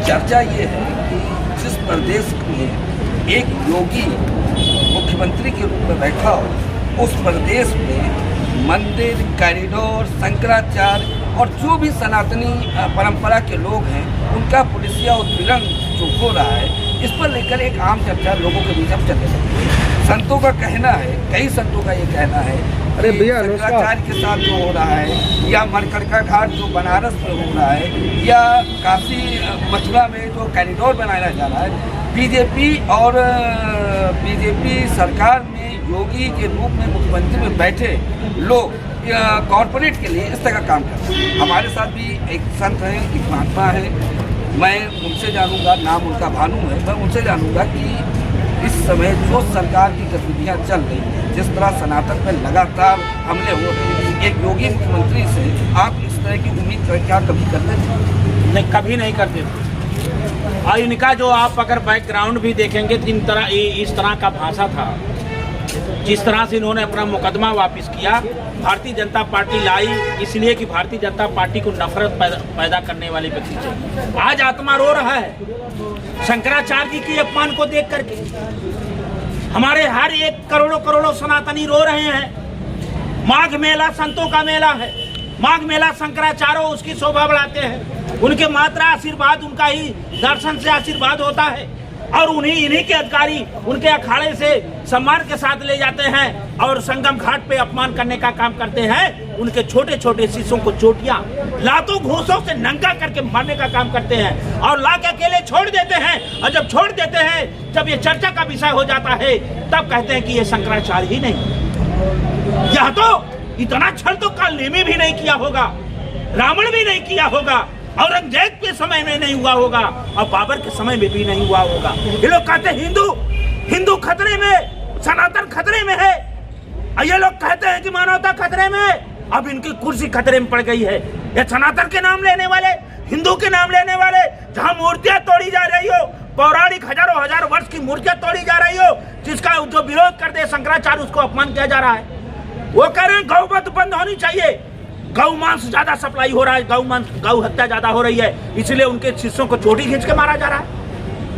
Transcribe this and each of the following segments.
चर्चा ये है कि जिस प्रदेश में एक योगी मुख्यमंत्री के रूप में बैठा हो, उस प्रदेश में मंदिर, कॉरिडोर, शंकराचार्य और जो भी सनातनी परंपरा के लोग हैं उनका पुलिसिया उत्पीड़न जो हो रहा है, इस पर लेकर एक आम चर्चा लोगों के बीच में चल रही है। संतों का कहना है, कई संतों का ये कहना है, अरे भैया शंकराचार्य के साथ जो हो रहा है, या मणिकर्णिका घाट जो बनारस में हो रहा है, या काशी मथुरा में जो कॉरिडोर बनाया जा रहा है, बीजेपी सरकार में योगी के रूप में मुख्यमंत्री में बैठे लोग कॉरपोरेट के लिए इस तरह का काम करते हैं। हमारे साथ भी एक संत है, एक महात्मा है, मैं उनसे जानूंगा, नाम उनका भानु है, मैं उनसे जानूंगा कि इस समय जो सरकार की गतिविधियाँ चल रही हैं, जिस तरह सनातन पर लगातार हमले हो रहे हैं, एक योगी मुख्यमंत्री से आप इस तरह की उम्मीद क्या कभी करते थे? नहीं, कभी नहीं करते थे। और इनका जो आप अगर बैकग्राउंड भी देखेंगे तो इस तरह का भाषा था, जिस तरह से इन्होंने अपना मुकदमा वापस किया। भारतीय जनता पार्टी लाई इसलिए कि भारतीय जनता पार्टी को नफरत पैदा करने वाले व्यक्ति थे। आज आत्मा रो रहा है शंकराचार्य जी के अपमान को देख करके। हमारे हर एक करोड़ों सनातनी रो रहे हैं। माघ मेला संतों का मेला है, माघ मेला शंकराचार्य उसकी शोभा बढ़ाते हैं, उनके मात्रा आशीर्वाद, उनका ही दर्शन से आशीर्वाद होता है, और इन्हीं के अधिकारी उनके अखाड़े से सम्मान के साथ ले जाते हैं और संगम घाट पे अपमान करने का काम करते हैं। उनके छोटे छोटे शिष्यों को चोटियां, लातों घूसों से नंगा करके मारने का काम करते हैं और ला के अकेले छोड़ देते हैं। और जब छोड़ देते हैं, जब ये चर्चा का विषय हो जाता है, तब कहते हैं कि ये शंकराचार्य ही नहीं। यह तो इतना छल तो कालनेमी भी नहीं किया होगा, रावण भी नहीं किया होगा, औरंगजेब के समय में नहीं हुआ होगा, और बाबर के समय में भी नहीं हुआ होगा। ये लोग कहते हैं हिंदू खतरे में, सनातन खतरे में है, और ये लोग कहते हैं कि मानवता खतरे में है। अब इनकी कुर्सी खतरे में पड़ गई है। ये सनातन के नाम लेने वाले, हिंदू के नाम लेने वाले, जहाँ मूर्तियां तोड़ी जा रही हो, पौराणिक हजार वर्ष की मूर्तियां तोड़ी जा रही हो, जिसका जो विरोध करते हैं शंकराचार्य, उसको अपमान किया जा रहा है। वो कह रहे हैं गौवध बंद होनी चाहिए, गौ मांस ज्यादा सप्लाई हो रहा है, गौ हत्या ज्यादा हो रही है, इसलिए उनके शिष्यों को चोटी खींच के मारा जा रहा है।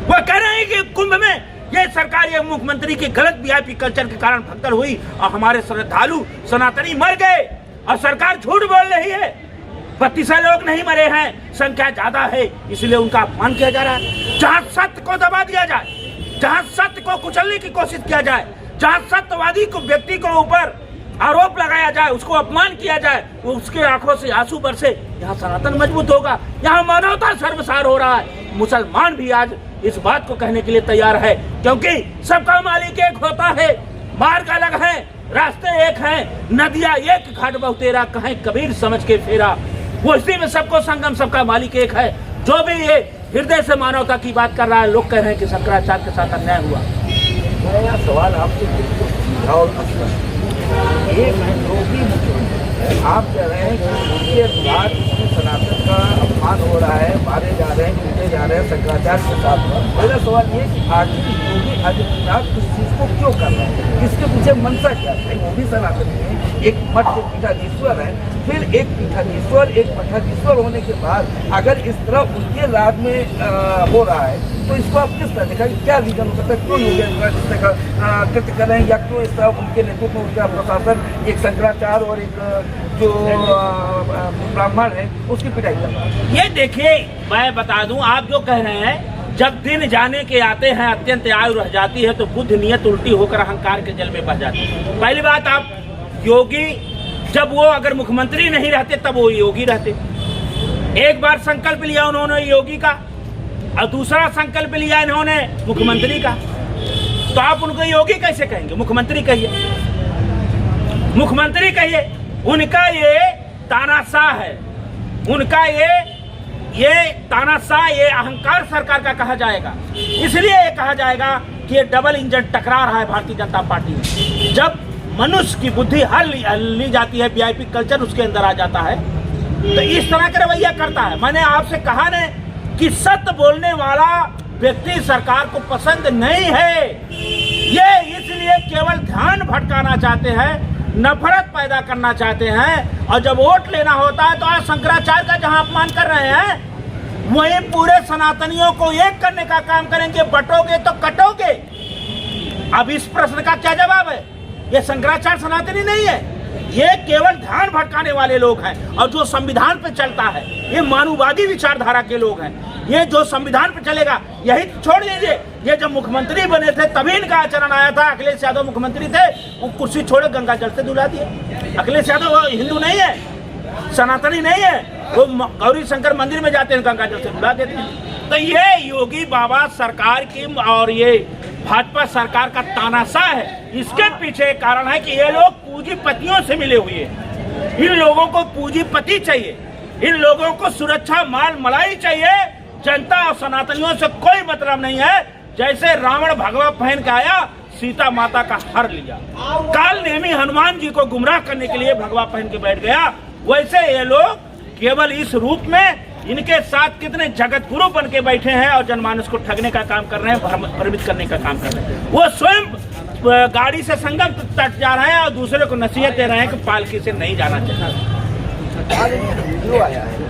वो कह रहे हैं कि कुंभ में ये सरकार, ये मुख्यमंत्री की गलत वीआईपी कल्चर के कारण भगदड़ हुई और हमारे श्रद्धालु सनातनी मर गए, और सरकार झूठ बोल रही है। 32 लोग नहीं मरे हैं, संख्या ज्यादा है, इसलिए उनका अपमान किया जा रहा है। जहां सत्य को दबा दिया जाए, जहां सत्य को कुचलने की कोशिश किया जाए, जहां सत्यवादी को व्यक्ति को ऊपर आरोप लगाया जाए, उसको अपमान किया जाए, वो उसके आंखों से आंसू बरसे, यहाँ सनातन मजबूत होगा, यहाँ मानवता सर्वसार हो रहा है। मुसलमान भी आज इस बात को कहने के लिए तैयार है, क्योंकि सबका मालिक एक होता है, मार्ग अलग है, रास्ते एक हैं, नदियां एक, घाट बहुतेरा, कहें कबीर समझ के फेरा। वो इसी में सबको संगम, सबका मालिक एक है। जो भी ये हृदय से मानवता की बात कर रहा है, लोग कह रहे हैं कि शंकराचार्य के साथ अन्याय हुआ। मेरा सवाल आपसे एक है, योगी मुख्यमंत्री, आप कह रहे हैं कि उनके बाद सनातन का अपमान हो रहा है, मारे जा रहे हैं, पीटे जा रहे हैं, शंकराचार्य के साथ। मेरा सवाल ये कि आखिर योगी आदित्यनाथ इस चीज़ को क्यों कर रहे हैं, इसके पीछे मंशा क्या है? वो भी सनातन में एक मठ के पीठाधीश्वर है, फिर एक पीठाधीश्वर, एक मठाधीश्वर होने के बाद अगर इस तरह उनके राज में हो रहा है, तो इसको आप किस तरह देखा, क्या रीजन हो सकता है, क्यों योगी आदित्यनाथ इस तरह का कृत्य कर रहे हैं, या क्यों इस तरह उनके नेतृत्व में उनका प्रशासन एक शंकराचार्य और एक जो ब्राह्मण है उसकी पिटाई कर रहा है? ये देखिए, मैं बता दूं, आप जो कह रहे हैं, जब दिन जाने के आते हैं, अत्यंत आयु रह जाती है, तो बुद्ध नियत उल्टी होकर अहंकार के जल में बह जाती है। पहली बात, आप योगी, जब वो अगर मुख्यमंत्री नहीं रहते तब वो योगी रहते। एक बार संकल्प लिया उन्होंने योगी का, और दूसरा संकल्प लिया इन्होंने मुख्यमंत्री का, तो आप उनको योगी कैसे कहेंगे? मुख्यमंत्री कहिए, मुख्यमंत्री कहिए। उनका ये तानाशाह है, उनका ये तानाशाह, ये अहंकार सरकार का कहा जाएगा। इसलिए ये कहा जाएगा कि ये डबल इंजन टकरा रहा है भारतीय जनता पार्टी में। जब मनुष्य की बुद्धि हल ली जाती है, वीआईपी कल्चर उसके अंदर आ जाता है, तो इस तरह का रवैया करता है। मैंने आपसे कहा न कि सत्य बोलने वाला व्यक्ति सरकार को पसंद नहीं है। ये इसलिए केवल ध्यान भटकाना चाहते हैं, नफरत पैदा करना चाहते हैं, और जब वोट लेना होता है तो आज शंकराचार्य का जहां अपमान कर रहे हैं, वही पूरे सनातनियों को एक करने का काम करेंगे। बटोगे तो कटोगे। अब इस प्रश्न का क्या जवाब है? ये शंकराचार्य सनातनी नहीं है, ये केवल ध्यान भटकाने वाले लोग हैं। और जो संविधान पे चलता है ये मानववादी विचारधारा के लोग हैं। ये जो संविधान पे चलेगा यही छोड़ दीजिए। ये जब मुख्यमंत्री बने थे तभी इनका आचरण आया था। अखिलेश यादव मुख्यमंत्री थे, वो कुर्सी छोड़े गंगा जल से धुला दिए। अखिलेश यादव हिंदू नहीं है, सनातनी नहीं है, वो गौरी शंकर मंदिर में जाते हैं, गंगा जल से धुला देते हैं। तो ये योगी बाबा सरकार की और ये भाजपा सरकार का तानाशाह है। इसके पीछे कारण है कि ये लोग पूंजीपतियों से मिले हुए हैं। इन लोगों को पूंजीपति चाहिए, इन लोगों को सुरक्षा माल मलाई चाहिए। जनता और सनातनियों से कोई मतलब नहीं है। जैसे रावण भगवा पहन के आया, सीता माता का हर लिया। काल नेमी हनुमान जी को गुमराह करने के लिए भगवा पहन के बैठ गया। वैसे ये लोग केवल इस रूप में इनके साथ कितने जगत गुरु बन के बैठे हैं और जनमानस को ठगने का काम कर रहे हैं, भ्रमित करने का काम कर रहे हैं। वो स्वयं गाड़ी से संगम तट जा रहे हैं और दूसरे को नसीहत दे रहे हैं कि पालकी से नहीं जाना चाहिए। वीडियो आया है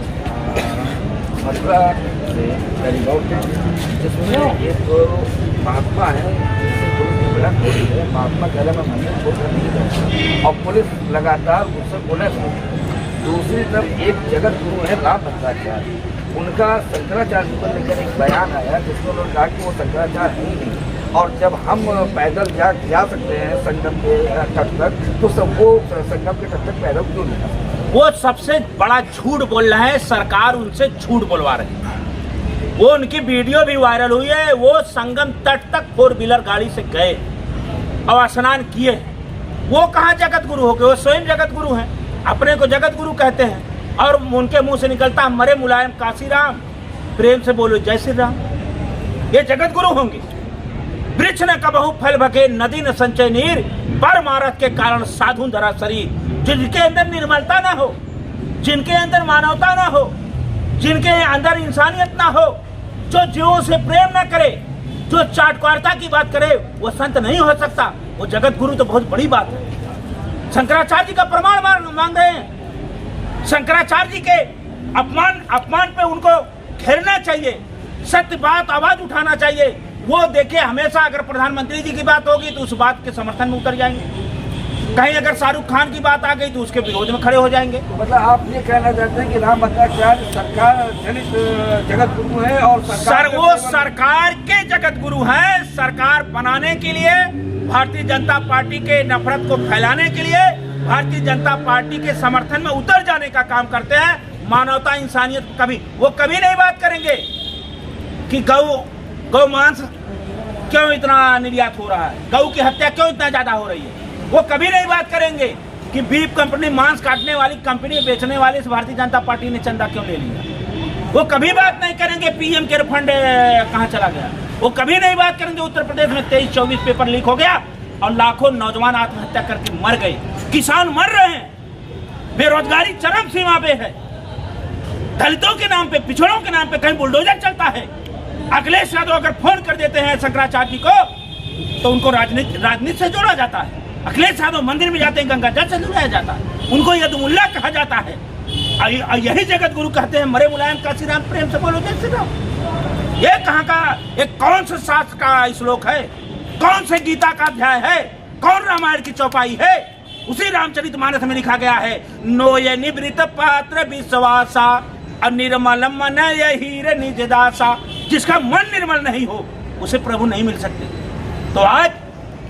मथुरा से गरीबों के, जिसमें एक महात्मा है, महात्मा कह रहे मैं मंदिर छोड़ कर नहीं जाऊँगा, और पुलिस लगातार उससे बोले। दूसरी तरफ एक जगत गुरु है राम भद्राचार्य, उनका शंकराचार्य को लेकर एक बयान आया जिसमें उन्होंने कहा कि वो शंकराचार्य है ही नहीं, और जब हम पैदल जा सकते हैं संगम के तट तक, तो सब वो संगम के तट तक पैदल क्यों नहीं जा सकते? वो सबसे बड़ा झूठ बोल रहे हैं। सरकार उनसे झूठ बोलवा रही है। वो उनकी वीडियो भी वायरल हुई है। वो संगम तट तक 4 व्हीलर गाड़ी से गए और स्नान किए। वो कहाँ जगत गुरु हो गए? वो स्वयं जगत गुरु हैं, अपने को जगत गुरु कहते हैं। और उनके मुंह से निकलता है मरे मुलायम काशी राम, प्रेम से बोलो जय श्री राम। ये जगत गुरु होंगे? वृक्ष न कबहू फल भके, नदी न संचय नीर, पर मारत के कारण साधु धरा शरीर। जिनके अंदर निर्मलता ना हो, जिनके अंदर मानवता ना हो, जिनके अंदर इंसानियत ना हो, जो जीवों से प्रेम ना करे, जो चाटुकारिता की बात करे, वो संत नहीं हो सकता। वो जगत गुरु तो बहुत बड़ी बात है। शंकराचार्य जी का प्रमाण मांग रहे हैं। शंकराचार्य जी के अपमान पे उनको घेरना चाहिए, सत्य बात आवाज उठाना चाहिए। वो देखिए, हमेशा अगर प्रधानमंत्री जी की बात होगी तो उस बात के समर्थन में उतर जाएंगे। कहीं अगर शाहरुख खान की बात आ गई तो उसके विरोध में खड़े हो जाएंगे। मतलब आप ये कहना चाहते हैं कि राम भद्राचार्य सरकार जनित जगत गुरु है, और वो सरकार के जगत गुरु हैं। सरकार बनाने के लिए, भारतीय जनता पार्टी के नफरत को फैलाने के लिए, भारतीय जनता पार्टी के समर्थन में उतर जाने का काम करते हैं। मानवता इंसानियत वो कभी नहीं बात करेंगे कि गौ मांस क्यों इतना निर्यात हो रहा है, गौ की हत्या क्यों इतना ज्यादा हो रही है। वो कभी नहीं बात करेंगे कि बीफ कंपनी, मांस काटने वाली कंपनी बेचने वाले से भारतीय जनता पार्टी ने चंदा क्यों ले लिया। वो कभी बात नहीं करेंगे पीएम केयर फंड कहाँ चला गया। वो कभी नहीं बात करेंगे उत्तर प्रदेश में 23-24 पेपर लीक हो गया और लाखों नौजवान आत्महत्या करके मर गए, किसान मर रहे हैं, बेरोजगारी चरम सीमा पे है, दलितों के नाम पे, पिछड़ों के नाम पे कहीं बुलडोजर चलता है। अखिलेश यादव अगर फोन कर देते हैं शंकराचार्य जी को तो उनको राजनीति से जोड़ा जाता है। अखिलेश यादव मंदिर में जाते हैं, गंगा जल से धुलाया जाता है, उनको यदुमुल्ला कहा जाता है। यही जगत गुरु कहते हैं मरे मुलायम काशी राम, प्रेम से बोलो जय श्री राम। ये कहाँ का, एक कौन से शास्त्र का श्लोक है, कौन से गीता का अध्याय है, कौन रामायण की चौपाई है? उसी रामचरितमानस में लिखा गया है, नोय निवृत पात्र विश्वासा, निर्मल मन हीर निज दासा। जिसका मन निर्मल नहीं हो उसे प्रभु नहीं मिल सकते। तो आज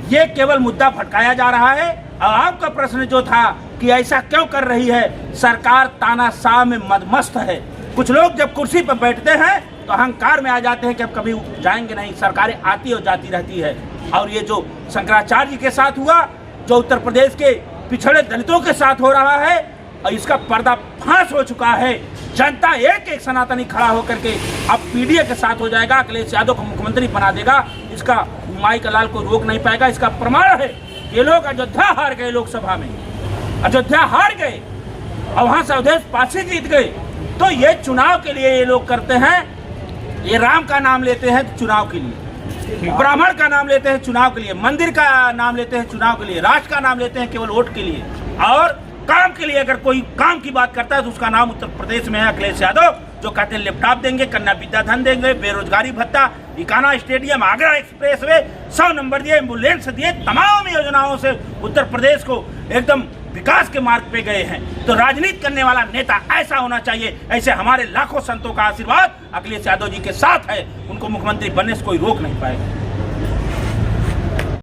ये केवल मुद्दा भटकाया जा रहा है। और आपका प्रश्न जो था कि ऐसा क्यों कर रही है सरकार, तानाशाह में मदमस्त है। कुछ लोग जब कुर्सी पर बैठते हैं तो अहंकार में आ जाते हैं कि अब कभी जाएंगे नहीं। सरकारें आती और जाती रहती है। और ये जो शंकराचार्य जी के साथ हुआ, जो उत्तर प्रदेश के पिछड़े दलितों के साथ हो रहा है, और इसका पर्दाफाश हो चुका है। जनता एक एक सनातनी खड़ा होकर के अब पीडीए के साथ हो जाएगा, अखिलेश यादव को मुख्यमंत्री बना देगा। इसका माई का लाल को रोक नहीं पाएगा। इसका प्रमाण है ये लोग अयोध्या हार गए, लोकसभा में अयोध्या हार गए और वहां से अवधेश पासी जीत गए। तो ये चुनाव के लिए ये लोग करते हैं। ये राम का नाम लेते हैं चुनाव के लिए, ब्राह्मण का नाम लेते हैं चुनाव के लिए, मंदिर का नाम लेते हैं चुनाव के लिए, राष्ट्र का नाम लेते हैं केवल वोट के लिए। और काम के लिए अगर कोई काम की बात करता है तो उसका नाम उत्तर प्रदेश में है अखिलेश यादव। जो कहते हैं लैपटॉप देंगे, कन्या विद्याधन देंगे, बेरोजगारी भत्ता, Ekana stadium, Agra expressway, 100 number दिए, एम्बुलेंस दिए, तमाम योजनाओं से उत्तर प्रदेश को एकदम विकास के मार्ग पे गए हैं। तो राजनीति करने वाला नेता ऐसा होना चाहिए। ऐसे हमारे लाखों संतों का आशीर्वाद अखिलेश यादव जी के साथ है, उनको मुख्यमंत्री बनने से कोई रोक नहीं पाएगा।